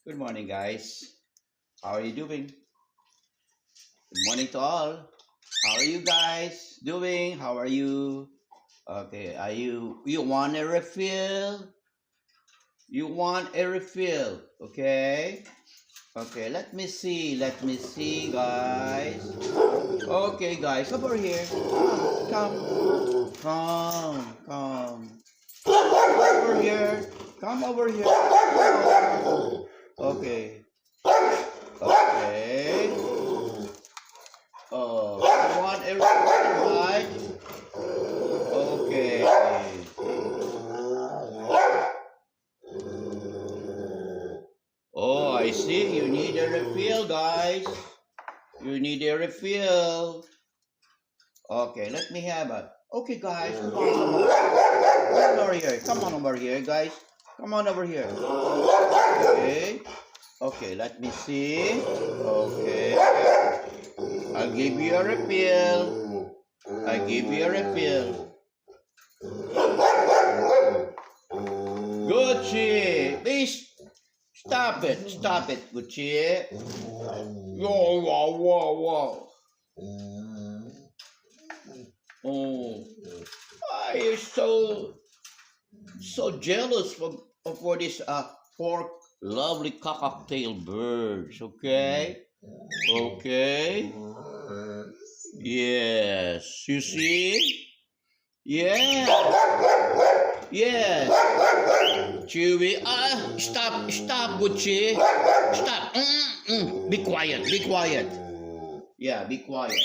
Good morning, guys. How are you doing? Good morning to all. How are you guys doing? How are you? Okay, are you want a refill? You want a refill? Okay. Okay, let me see. Let me see, guys. Okay, guys, over here. Come. Come. Come. Over here. Come over here. Okay. Okay. Oh, you want everything right? Okay. Oh, I see. You need a refill, guys. You need a refill. Okay, let me have it. Okay, guys, come on. Come on over here. Come on over here, guys. Come on over here. Okay. Okay, let me see. Okay. I'll give you a refill. I give you a refill. Gucci, please stop it. Stop it, Gucci. Whoa, whoa, whoa, whoa. Oh, why are you so jealous for this four lovely cockatiel birds? Okay, okay. Yes, you see? Yeah. Yes. Chewy. Stop, Gucci. Stop. Be quiet. Be quiet. Yeah, be quiet.